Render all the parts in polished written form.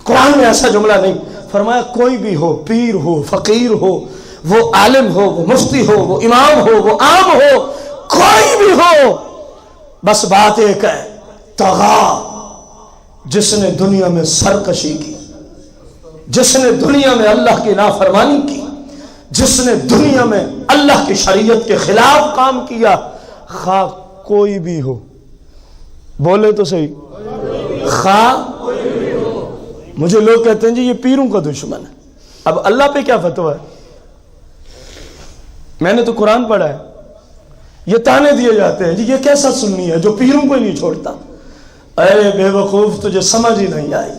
قرآن میں ایسا جملہ نہیں. فرمایا کوئی بھی ہو، پیر ہو، فقیر ہو، وہ عالم ہو، وہ مفتی ہو، وہ امام ہو، وہ عام ہو، کوئی بھی ہو، بس بات ایک ہے، طغا، جس نے دنیا میں سرکشی کی، جس نے دنیا میں اللہ کی نافرمانی کی، جس نے دنیا میں اللہ کی شریعت کے خلاف کام کیا، خواہ کوئی بھی ہو. بولے تو صحیح، خواہ. مجھے لوگ کہتے ہیں جی یہ پیروں کا دشمن ہے. اب اللہ پہ کیا فتویٰ ہے؟ میں نے تو قرآن پڑھا ہے. یہ تانے دیے جاتے ہیں جی یہ کیسا سنی ہے جو پیروں کو ہی نہیں چھوڑتا. اے بے وقوف، تجھے سمجھ ہی نہیں آئی.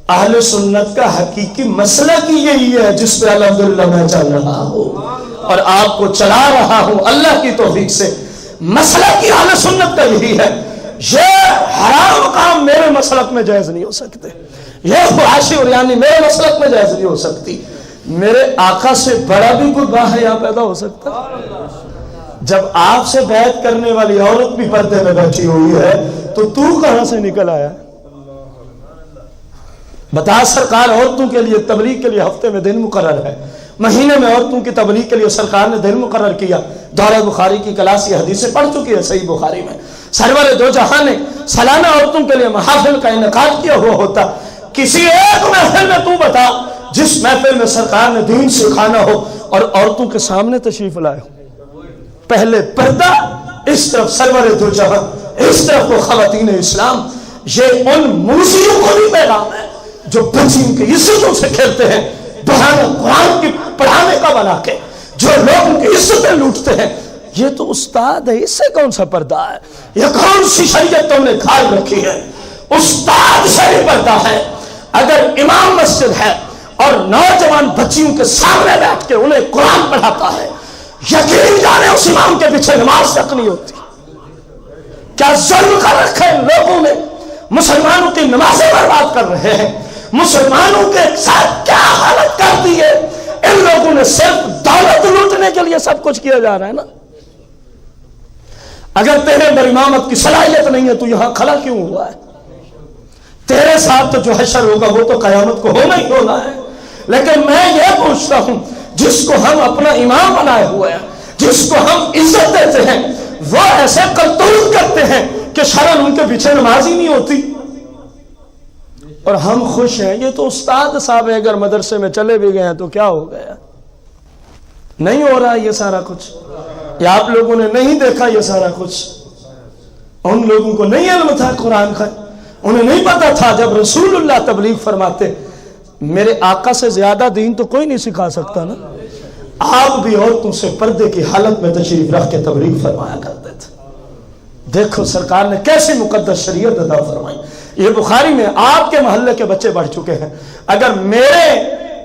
اہل سنت کا حقیقی مسلک ہی یہی ہے جس پہ الحمدللہ میں چل رہا ہوں اور آپ کو چلا رہا ہوں اللہ کی توفیق سے. مسلک ہی اہل سنت کا یہی ہے. یہ حرام کام میرے مسلک میں جائز نہیں ہو سکتے، یہ فحاشی اور یعنی میرے مسلک میں جائز نہیں ہو سکتی. میرے آقا سے بڑا بھی کوئی باحیا پیدا ہو سکتا؟ جب آپ سے بیعت کرنے والی عورت بھی پردے میں بیٹھی ہوئی ہے تو کہاں سے نکل آیا؟ بتا سرکار عورتوں کے لیے تبلیغ کے لیے ہفتے میں دن مقرر ہے، مہینے میں عورتوں کی تبلیغ کے لیے سرکار نے دن مقرر کیا. دورہ بخاری کی کلاس یہ حدیثیں پڑھ چکی ہے صحیح بخاری میں. سرور دو جہاں نے سالانہ عورتوں کے لیے محافل کا انعقاد کیا ہوا ہوتا. کسی ایک محفل میں تو بتا جس محفل میں سرکار نے دین سکھانا ہو اور عورتوں کے سامنے تشریف لائے ہو. پہلے پردہ، اس طرف سرور دو جہاں، اس طرف وہ خواتین اسلام. یہ ان موسیوں کو بھی پیغام ہے جو بچیوں کی عزتوں سے کھیلتے ہیں، بہانا قرآن کی پڑھانے کا بنا کے، جو لوگوں کی عزتیں لوٹتے ہیں. یہ تو استاد ہے، اس سے کون سا پردہ ہے؟ یہ کون سی شریعت تم نے کھال رکھی ہے؟ استاد سے بھی پردہ ہے. اگر امام مسجد ہے اور نوجوان بچیوں کے سامنے بیٹھ کے انہیں قرآن پڑھاتا ہے، یقین جانے اس امام کے پیچھے نماز تک نہیں ہوتی. کیا ظلم کر رکھے ان لوگوں نے؟ مسلمانوں کی نمازیں برباد کر رہے ہیں، مسلمانوں کے ساتھ کیا حالت کر دی ہے. ان لوگوں نے صرف دولت لوٹنے کے لیے سب کچھ کیا جا رہا ہے نا. اگر تیرے اندر امامت کی صلاحیت نہیں ہے تو یہاں کھڑا کیوں ہوا ہے؟ تیرے ساتھ تو جو حشر ہوگا وہ تو قیامت کو ہونا ہی ہونا ہے. لیکن میں یہ پوچھتا ہوں، جس کو ہم اپنا امام بنائے ہوئے ہیں، جس کو ہم عزت دیتے ہیں، وہ ایسے کرتوت کرتے ہیں کہ شرم ان کے پیچھے نماز ہی نہیں ہوتی اور ہم خوش ہیں. یہ تو استاد صاحب ہے، اگر مدرسے میں چلے بھی گئے ہیں تو کیا ہو گیا؟ نہیں ہو رہا یہ سارا کچھ، یا آپ لوگوں نے نہیں دیکھا یہ سارا کچھ؟ ان لوگوں کو نہیں علم تھا قرآن کا، انہیں نہیں پتا تھا جب رسول اللہ تبلیغ فرماتے. میرے آقا سے زیادہ دین تو کوئی نہیں سکھا سکتا نا. آپ بھی عورتوں سے پردے کی حالت میں تشریف رکھ کے تبلیغ فرمایا کرتے تھے. دیکھو سرکار نے کیسی مقدس شریعت عطا فرمائی. یہ بخاری میں آپ کے محلے کے بچے پڑھ چکے ہیں. اگر میرے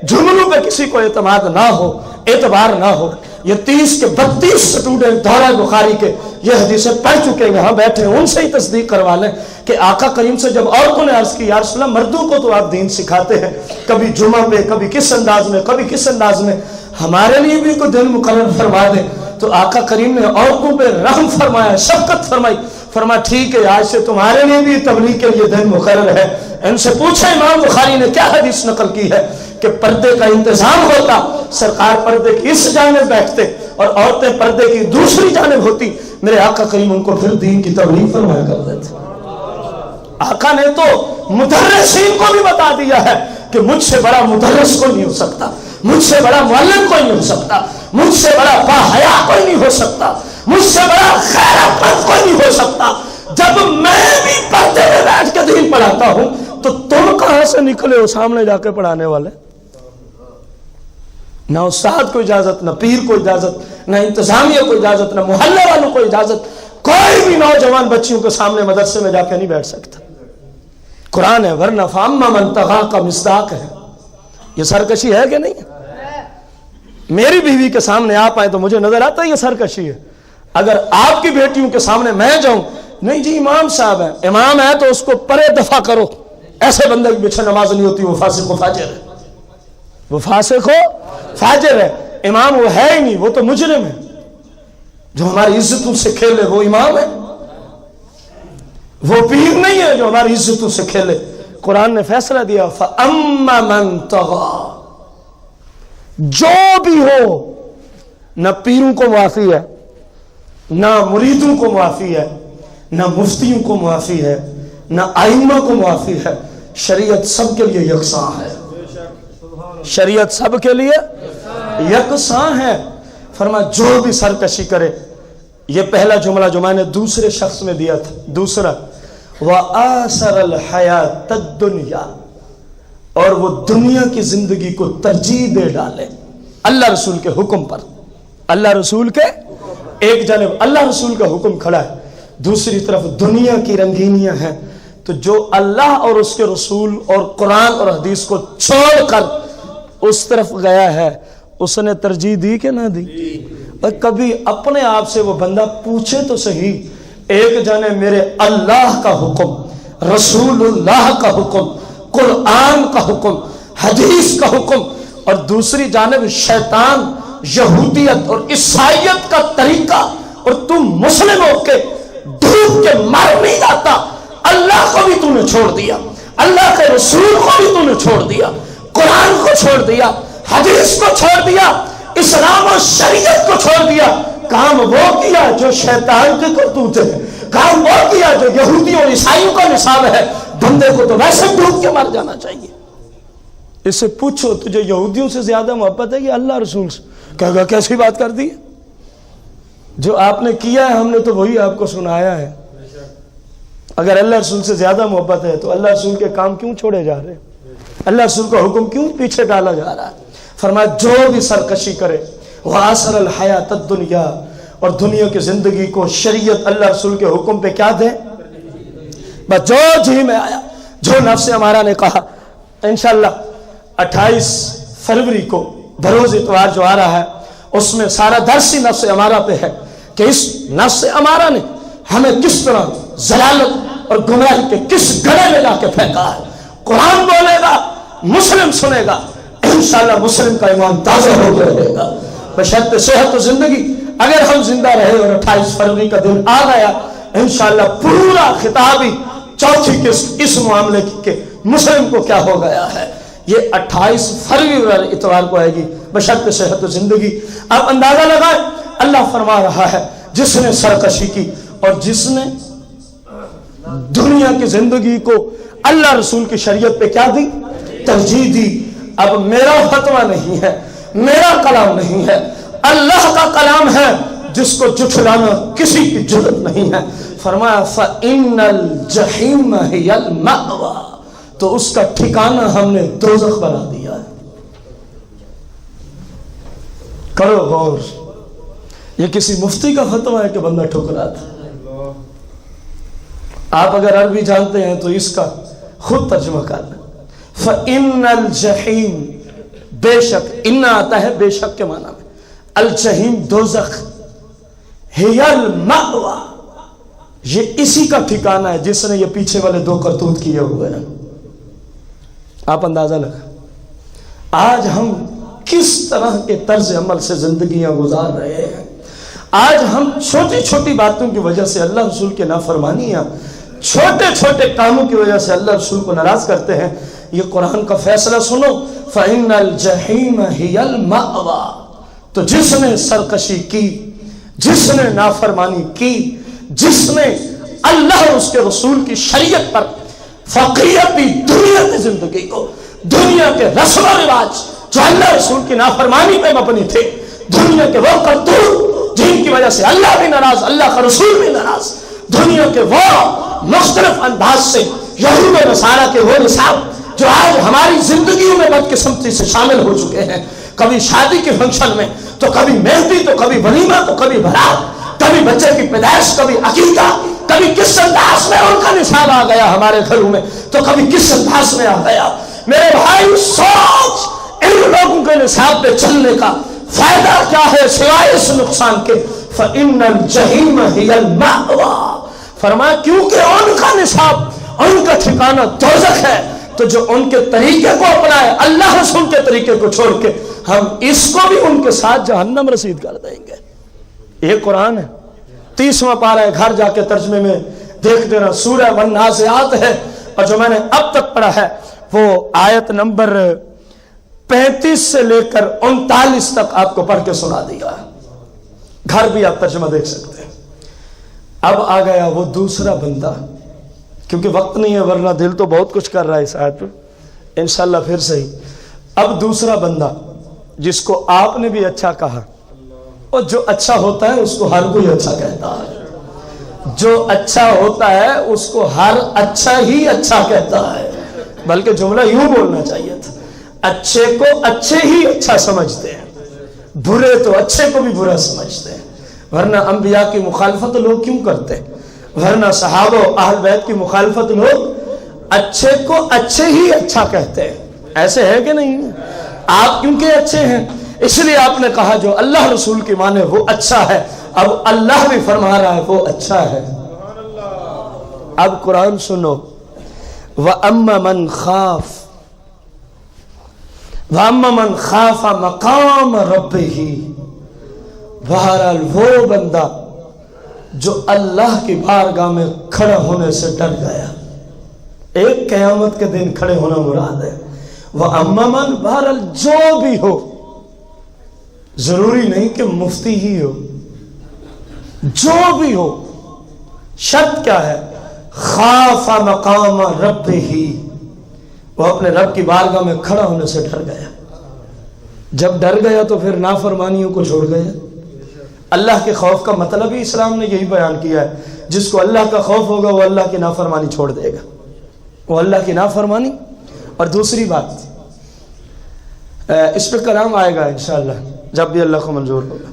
جملوں پہ کسی کو اعتماد نہ ہو، اعتبار نہ ہو، یہ 30 کے 32 سٹوڈنٹ دورہ بخاری کے یہ حدیثیں پڑھ چکے ہیں، یہاں بیٹھے ہیں، ان سے ہی تصدیق کروا لیں کہ آقا کریم سے جب عورتوں نے عرض کی یا رسول اللہ مردوں کو تو آپ دین سکھاتے ہیں، کبھی جمعہ پہ، کبھی کس انداز میں، کبھی کس انداز میں، ہمارے لیے بھی کوئی دن مقرر فرما دیں. تو آقا کریم نے عورتوں پہ رحم فرمایا، شفقت فرمائی. فرمایا ٹھیک ہے آج سے تمہارے لیے بھی تبلیغ کے لیے دن مقرر ہے. ان سے پوچھا امام بخاری نے کیا حدیث نقل کی ہے کہ پردے کا انتظام ہوتا، سرکار پردے کی اس جانب بیٹھتے اور عورتیں پردے کی دوسری جانب ہوتی. میرے آقا کریم ان کو پھر دین کی تبلیغ فرمایا کرتے تھے. آقا نے تو مدرسین کو بھی بتا دیا ہے کہ مجھ سے بڑا مدرس کوئی نہیں ہو سکتا، مجھ سے بڑا معلم کوئی نہیں ہو سکتا، مجھ سے بڑا باحیا کوئی نہیں ہو سکتا، مجھ سے بڑا غیرت مند کوئی نہیں ہو سکتا. جب میں بھی پردے میں بیٹھ کے دین پڑھاتا ہوں تو تم کہاں سے نکلے ہو سامنے جا کے پڑھانے والے؟ نہ استاد کو اجازت، نہ پیر کو اجازت، نہ انتظامیہ کو اجازت، نہ محلے والوں کو اجازت. کوئی بھی نوجوان بچیوں کے سامنے مدرسے میں جا کے نہیں بیٹھ سکتا. قرآن ہے ورنہ فاما من طغی کا مصداق ہے. یہ سرکشی ہے کہ نہیں؟ میری بیوی کے سامنے آپ آئیں تو مجھے نظر آتا ہے یہ سرکشی ہے. اگر آپ کی بیٹیوں کے سامنے میں جاؤں، نہیں جی امام صاحب ہے، امام ہے تو اس کو پرے دفع کرو، ایسے بندے کے پیچھے نماز نہیں ہوتی، وہ فاسق و فاجر ہے، وہ فاسق و فاجر ہے. امام وہ ہے ہی نہیں، وہ تو مجرم ہے. جو ہماری عزتوں سے کھیلے وہ امام ہے، وہ پیر نہیں ہے جو ہماری عزتوں سے کھیلے. قرآن نے فیصلہ دیا فَأَمَّا مَن طَغَىٰ، جو بھی ہو، نہ پیروں کو معافی ہے، نہ مریدوں کو معافی ہے، نہ مفتیوں کو معافی ہے، نہ ائمہ کو معافی ہے، شریعت سب کے لیے یکساں ہے، شریعت سب کے لیے یکساں ہے۔ فرمایا جو بھی سرکشی کرے، یہ پہلا جملہ جو میں نے دوسرے شخص میں دیا تھا، دوسرا وَآثَرَ الْحَيَاةَ الدُّنْيَا، اور وہ دنیا کی زندگی کو ترجیح دے ڈالے اللہ رسول کے حکم پر۔ اللہ رسول کے ایک جانب اللہ رسول کا حکم کھڑا ہے، دوسری طرف دنیا کی رنگینیاں ہیں، تو جو اللہ اور اس کے رسول اور قرآن اور حدیث کو چھوڑ کر اس طرف گیا ہے، اس نے ترجیح دی کہ نہ دی؟ اور کبھی اپنے آپ سے وہ بندہ پوچھے تو صحیح، ایک جانے میرے اللہ کا حکم، رسول اللہ کا حکم، قرآن کا حکم، حدیث کا حکم، اور دوسری جانب شیطان، یہودیت اور عیسائیت کا طریقہ، اور تم مسلم ہو کے ڈوب کے مر نہیں جاتا۔ اللہ کو بھی تم نے چھوڑ دیا، اللہ کے رسول کو بھی تم نے چھوڑ دیا، قرآن کو چھوڑ دیا، حدیث کو چھوڑ دیا، اسلام و شریعت کو چھوڑ دیا۔ کام وہ کیا جو شیطان کے کرتوت ہے، کام وہ کیا جو یہودیوں اور عیسائیوں کا نصاب ہے۔ بندے کو تو ویسے ڈوب کے مر جانا چاہیے۔ اس سے پوچھو تجھے یہودیوں سے زیادہ محبت ہے کہ اللہ رسول سے؟ کہے گا کیسی بات کر دی؟ جو آپ نے کیا ہے ہم نے تو وہی آپ کو سنایا ہے۔ اگر اللہ رسول سے زیادہ محبت ہے تو اللہ رسول کے کام کیوں چھوڑے جا رہے ہیں؟ اللہ رسول کا حکم کیوں پیچھے ڈالا جا رہا ہے؟ فرمایا جو بھی سرکشی کرے، وَآثَرَ الْحَيَاةَ الدُّنْيَا، اور دنیا کی زندگی کو شریعت اللہ رسول کے حکم پہ کیا دے؟ بس جو جی میں آیا، جو نفس ہمارا نے کہا۔ انشاءاللہ 28 فروری کو بروز اتوار جو آ رہا ہے، اس میں سارا درس ہی نفس ہمارا پہ ہے کہ اس نفس ہمارا نے ہمیں کس طرح ضلالت اور گمراہی کے کس گڑھے میں لا کے پھینکا ہے۔ قرآن بولے گا، مسلم سنے گا، انشاءاللہ مسلم کا ایمان تازہ ہو کے رہے گا بشرط صحت و زندگی۔ اگر ہم زندہ رہے اور 28 فروری کا دن آ گیا، انشاءاللہ پورا خطابی چوتھی قسط اس معاملے کی کہ مسلم کو کیا ہو گیا ہے، یہ 28 فروری اتوار کو آئے گی بشرط صحت و زندگی۔ آپ اندازہ لگائیں، اللہ فرما رہا ہے جس نے سرکشی کی اور جس نے دنیا کی زندگی کو اللہ رسول کی شریعت پہ کیا دی؟ ترجیح دی۔ اب میرا فتویٰ نہیں ہے، میرا کلام نہیں ہے، اللہ کا کلام ہے جس کو جھٹلانا کسی کی جرأت نہیں ہے۔ فرمایا فَإِنَّ الْجَحِيمَ هِيَ الْمَأْوَىٰ، تو اس کا ٹھکانہ ہم نے دوزخ بنا دیا ہے۔ کرو غور، یہ کسی مفتی کا فتویٰ ہے کہ بندہ ٹھکراتا ہے؟ آپ اگر عربی جانتے ہیں تو اس کا خود ترجمہ کر لیں۔ فَإِنَّ الْجَحِيمَ، بے شک، ان آتا ہے بے شک کے معنی میں، الجحیم دوزخ، ہی المأویٰ، یہ اسی کا ٹھکانہ ہے جس نے یہ پیچھے والے دو کرتوت کیے ہوئے ہیں۔ آپ اندازہ لگا آج ہم کس طرح کے طرز عمل سے زندگیاں گزار رہے ہیں۔ آج ہم چھوٹی چھوٹی باتوں کی وجہ سے اللہ رسول کے نافرمانیاں، چھوٹے چھوٹے کاموں کی وجہ سے اللہ رسول کو ناراض کرتے ہیں۔ یہ قرآن کا فیصلہ سنو، فَإِنَّ الْجَحِيمَ هِيَ الْمَأْوَىٰ، تو جس نے سرکشی کی، جس نے نافرمانی کی، جس نے اللہ اور اس کے رسول کی شریعت پر فقیرتی دنیا کی زندگی کو، دنیا کے رسم و رواج جو اللہ رسول کی نافرمانی پہ مبنی تھے، دنیا کے وہ کرتوت جن کی وجہ سے اللہ بھی ناراض، اللہ کا رسول بھی ناراض، دنیا کے وہ مختلف انداز سے یہود و نصارہ کے وہ نصاب جو آج ہماری زندگیوں میں بدقسمتی سے شامل ہو چکے ہیں، کبھی شادی کے فنکشن میں تو کبھی مہندی تو کبھی ولیمہ تو کبھی بارات، کبھی بچے کی پیدائش، کبھی عقیقہ، کبھی کس انداز میں ان کا نصاب آ گیا ہمارے گھروں میں تو کبھی کس انداز میں آ گیا۔ میرے بھائی سوچ، ان لوگوں کے نصاب پہ چلنے کا فائدہ کیا ہے سوائے اس نقصان کے؟ فَإِنَّ الْجَحِيمَ هِيَ الْمَأْوَىٰ، فرمایا کیونکہ ان کا نصاب، ان کا ٹھکانہ دوزخ ہے، تو جو ان کے طریقے کو اپنائے، اللہ رسول کے طریقے کو چھوڑ کے، ہم اس کو بھی ان کے ساتھ جہنم رسید کر دیں گے۔ یہ قرآن ہے، 30واں پارہ ہے، گھر جا کے ترجمے میں دیکھ دینا، سورہ والنازعات ہے، اور جو میں نے اب تک پڑھا ہے وہ آیت نمبر 35 سے لے کر 39 تک آپ کو پڑھ کے سنا دیا. گھر بھی آپ ترجمہ دیکھ سکتے ہیں. اب آ گیا وہ دوسرا بندہ, کیونکہ وقت نہیں ہے ورنہ دل تو بہت کچھ کر رہا ہے اس آیت پر, انشاءاللہ پھر صحیح. اب دوسرا بندہ جس کو آپ نے بھی اچھا کہا, اور جو اچھا ہوتا ہے اس کو ہر کوئی اچھا کہتا ہے, جو اچھا ہوتا ہے اس کو ہر اچھا ہی اچھا کہتا ہے, بلکہ جملہ یوں بولنا چاہیے تھا, اچھے کو اچھے ہی اچھا سمجھتے ہیں, برے تو اچھے کو بھی برا سمجھتے ہیں. ورنہ انبیاء کی مخالفت لوگ کیوں کرتے ہیں؟ ورنہ صحابہ و اہل بیت کی مخالفت لوگ اچھے کو اچھے ہی اچھا کہتے ہیں. ایسے ہے کہ نہیں؟ آپ کیونکہ اچھے ہیں اس لیے آپ نے کہا جو اللہ رسول کی مانے وہ اچھا ہے. اب اللہ بھی فرما رہا ہے وہ اچھا ہے. اب قرآن سنو. وَأَمَّا مَنْ خَافَ مَقَامَ رَبِّهِ, بہرحال وہ بندہ جو اللہ کی بارگاہ میں کھڑا ہونے سے ڈر گیا. ایک قیامت کے دن کھڑے ہونا مراد ہے. وَأَمَّا مَنْ, بہرحال جو بھی ہو, ضروری نہیں کہ مفتی ہی ہو, جو بھی ہو, شرط کیا ہے؟ خاف مقام ربہ, وہ اپنے رب کی بارگاہ میں کھڑا ہونے سے ڈر گیا. جب ڈر گیا تو پھر نافرمانیوں کو چھوڑ گیا. اللہ کے خوف کا مطلب ہی اسلام نے یہی بیان کیا ہے, جس کو اللہ کا خوف ہوگا وہ اللہ کی نافرمانی چھوڑ دے گا, وہ اللہ کی نافرمانی. اور دوسری بات, اس پہ کلام آئے گا انشاءاللہ جب بھی اللہ کو منظور ہوگا.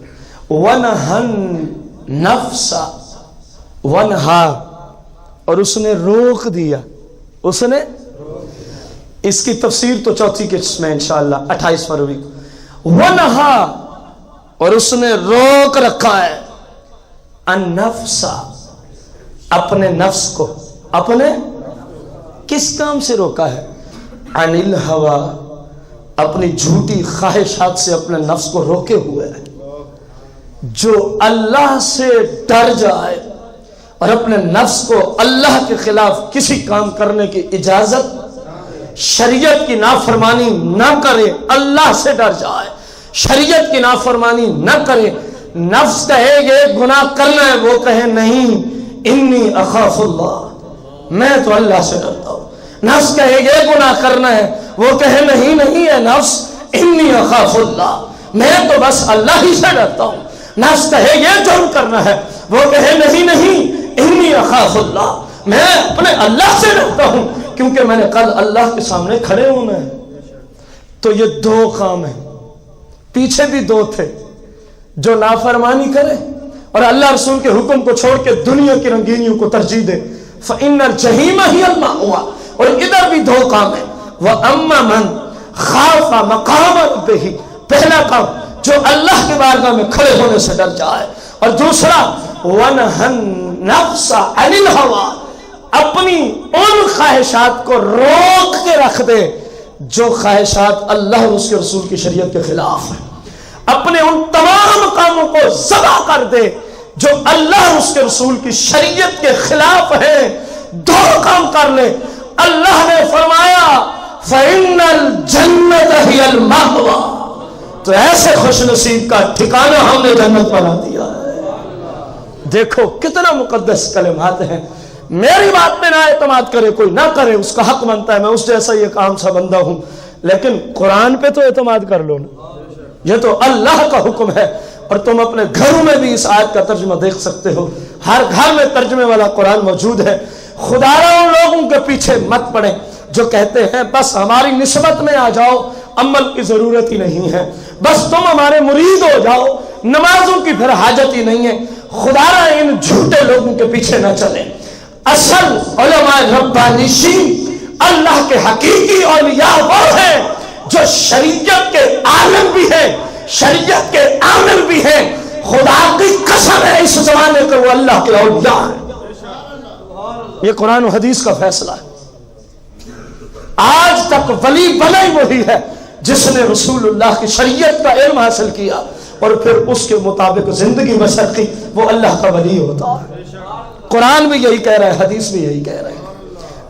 وَنَهَا النَّفْسَ, وَنَهَا, اور اس نے روک دیا, اس نے, اس کی تفسیر تو چوتھی قسط میں انشاءاللہ 28 فروری کو. وَنَهَا, اور اس نے روک رکھا ہے, النفس, اپنے نفس کو. اپنے کس کام سے روکا ہے؟ عن الہوا, اپنی جھوٹی خواہشات سے اپنے نفس کو روکے ہوئے ہے. جو اللہ سے ڈر جائے اور اپنے نفس کو اللہ کے خلاف کسی کام کرنے کی اجازت, شریعت کی نافرمانی نہ کرے, اللہ سے ڈر جائے, شریعت کی نافرمانی نہ کرے. نفس کہے یہ گناہ کرنا ہے, وہ کہے نہیں انی اخاف اللہ, میں تو اللہ سے ڈرتا ہوں. نفس کہے یہ گناہ کرنا ہے, وہ کہے نہیں نہیں ہے نفس انی اخاف اللہ, میں تو بس اللہ ہی سے ڈرتا ہوں. نفس کہے یہ جرم کرنا ہے, وہ کہے نہیں نہیں انی اخاف اللہ, میں اپنے اللہ سے ڈرتا ہوں کیونکہ میں نے کل اللہ کے سامنے کھڑے ہونا ہے. تو یہ دو کام ہیں, پیچھے بھی دو تھے. جو نافرمانی کرے اور اللہ رسول کے حکم کو چھوڑ کے دنیا کی رنگینیوں کو ترجیح دے, فإن الجحیم ہی المأویٰ. اور ادھر بھی دو کام ہیں. وَأَمَّا مَنْ خَافَ مَقَامَ رَبِّهِ, پہلا کام جو اللہ کے بارگاہ میں کھڑے ہونے سے ڈر جائے, اور دوسرا وَنَهَا النَّفْسَ عَنِ الْهَوَىٰ, اپنی ان خواہشات کو روک کے رکھ دے جو خواہشات اللہ اور اس کے رسول کی شریعت کے خلاف ہیں. اپنے ان تمام کاموں کو ذبح کر دے جو اللہ اور اس کے رسول کی شریعت کے خلاف ہیں. دو کام کر لے. اللہ نے فرمایا فَإِنَّ الْجَنَّةَ هِيَ الْمَأْوَىٰ, تو ایسے خوش نصیب کا ٹھکانہ ہم نے جنت بنا دیا ہے. دیکھو کتنا مقدس کلمات ہیں. میری بات میں نہ اعتماد کرے کوئی, نہ کرے, اس کا حق بنتا ہے, میں اس جیسا یہ کام سا بندہ ہوں, لیکن قرآن پہ تو اعتماد کر لو نا. یہ تو اللہ کا حکم ہے. اور تم اپنے گھروں میں بھی اس آیت کا ترجمہ دیکھ سکتے ہو, ہر گھر میں ترجمے والا قرآن موجود ہے. خدا ان لوگوں کے پیچھے مت پڑے جو کہتے ہیں بس ہماری نسبت میں آ جاؤ, عمل کی ضرورت ہی نہیں ہے, بس تم ہمارے مرید ہو جاؤ, نمازوں کی پھر حاجت ہی نہیں ہے. خدا ان جھوٹے لوگوں کے پیچھے نہ چلے. اصل علماء ربانیین اللہ کے حقیقی اولیاء وہ ہیں جو شریعت کے عالم بھی ہیں, شریعت کے عامل بھی ہیں. خدا کی قسم ہے اس زمانے کے وہ اللہ کے اولیاء ہیں. یہ قرآن و حدیث کا فیصلہ ہے. آج تک ولی بنا ہی وہی ہے جس نے رسول اللہ کی شریعت کا علم حاصل کیا اور پھر اس کے مطابق زندگی بسر کی, وہ اللہ کا ولی ہوتا ہے. قرآن بھی یہی کہہ رہا ہے, حدیث بھی یہی کہہ رہا ہے.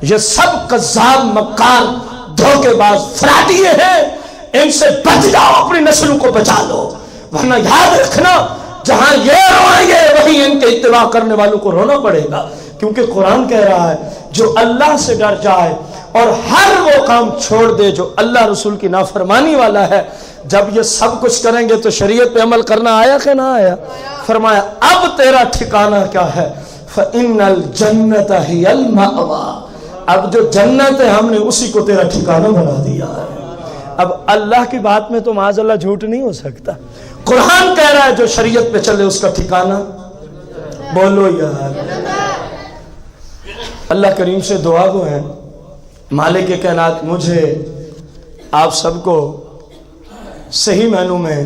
یہ سب کذاب مکار دھوکے باز فراڈیے ہیں، ان سے بچ جاؤ، اپنی نسلوں کو بچا لو، ورنہ یاد رکھنا جہاں یہ روئیں گے وہیں ان کے اتباع کرنے والوں کو رونا پڑے گا، کیونکہ قرآن کہہ رہا ہے جو اللہ سے ڈر جائے اور ہر وہ کام چھوڑ دے جو اللہ رسول کی نافرمانی والا ہے، جب یہ سب کچھ کریں گے تو شریعت پہ عمل کرنا آیا کہ نہ آیا؟ فرمایا اب تیرا ٹھکانہ کیا ہے؟ فَإِنَّ الْجَنَّةَ هِيَ الْمَأْوَىٰ، اب جو جنت ہے ہم نے اسی کو تیرا ٹھکانہ بنا دیا ہے۔ اب اللہ کی بات میں تو معاذ اللہ جھوٹ نہیں ہو سکتا، قرآن کہہ رہا ہے جو شریعت پہ چلے اس کا ٹھکانہ، بولو یار۔ اللہ کریم سے دعا گو ہے مالک کائنات مجھے آپ سب کو صحیح معنوں میں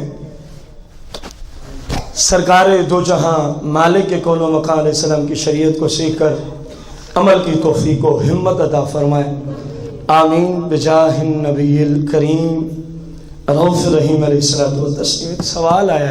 سرکار دو جہاں مالک کون و مکان علیہ السلام کی شریعت کو سیکھ کر عمل کی توفیق و ہمت عطا فرمائے، آمین بجاہ النبی الکریم رؤوف رحیم علیہ الصلوۃ والتسلیم۔ سوال آیا